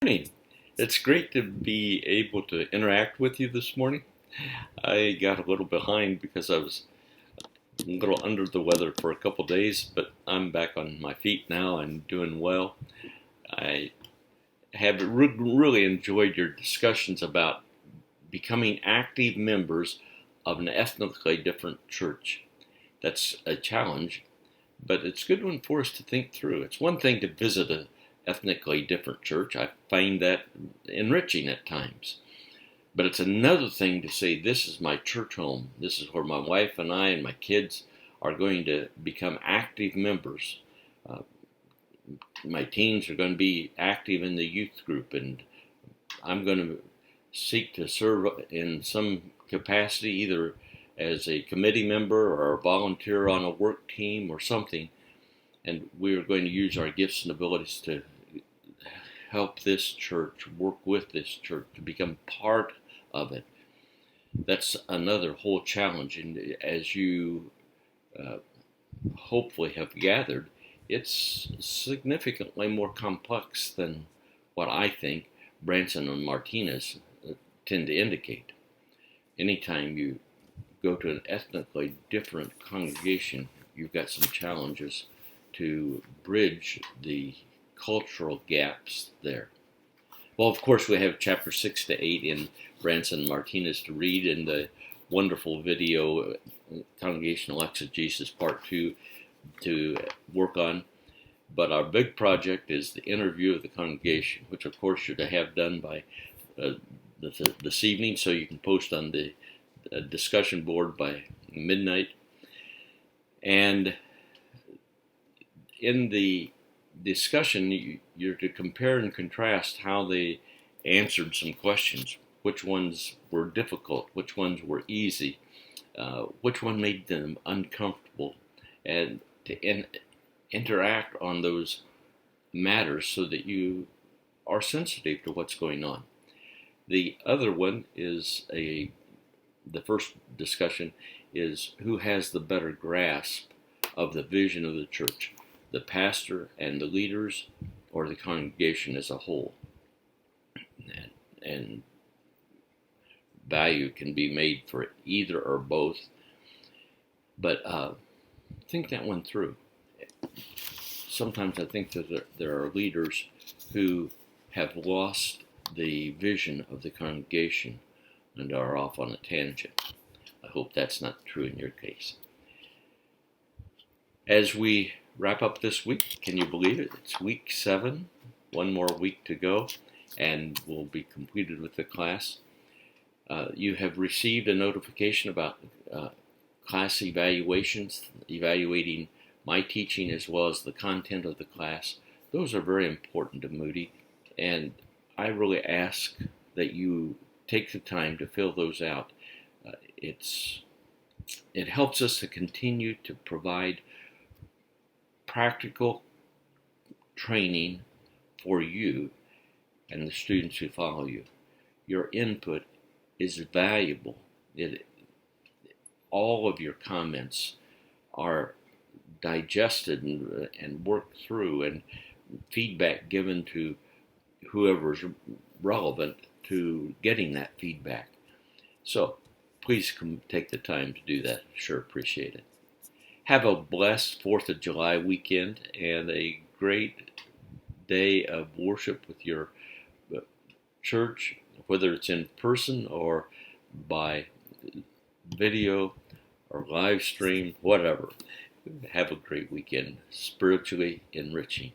Morning. It's great to be able to interact with you this morning. I got a little behind because I was a little under the weather for a couple days, but I'm back on my feet now and doing well. I have really enjoyed your discussions about becoming active members of an ethnically different church. That's a challenge, but it's a good one for us to think through. It's one thing to visit a ethnically different church. I find that enriching at times. But it's another thing to say, this is my church home. This is where my wife and I and my kids are going to become active members. Uh, my teens are going to be active in the youth group, and I'm going to seek to serve in some capacity, either as a committee member or a volunteer on a work team or something. And we are going to use our gifts and abilities to help this church, work with this church, to become part of it. That's another whole challenge. And as you hopefully have gathered, it's significantly more complex than what I think Branson and Martinez tend to indicate. Anytime you go to an ethnically different congregation, you've got some challenges to bridge the cultural gaps there. Well, of course, we have chapter 6 to 8 in Branson and Martinez to read, and the wonderful video, Congregational Exegesis Part 2, to work on. But our big project is the interview of the congregation, which, of course, you're to have done by this evening, so you can post on the discussion board by midnight. And in the discussion, you're to compare and contrast how they answered some questions. Which ones were difficult? Which ones were easy? Which one made them uncomfortable? And to interact on those matters so that you are sensitive to what's going on. The other one is the first discussion is who has the better grasp of the vision of the church, the pastor and the leaders, or the congregation as a whole. And value can be made for either or both. But think that one through. Sometimes I think that there are leaders who have lost the vision of the congregation and are off on a tangent. I hope that's not true in your case. As we wrap up this week, can you believe it? It's week 7, one more week to go, and we'll be completed with the class. You have received a notification about class evaluations, evaluating my teaching as well as the content of the class. Those are very important to Moody, and I really ask that you take the time to fill those out. It helps us to continue to provide practical training for you and the students who follow you. Your input is valuable. All of your comments are digested and worked through, and feedback given to whoever's relevant to getting that feedback. So please take the time to do that. Sure appreciate it. Have a blessed 4th of July weekend and a great day of worship with your church, whether it's in person or by video or live stream, whatever. Have a great weekend, spiritually enriching.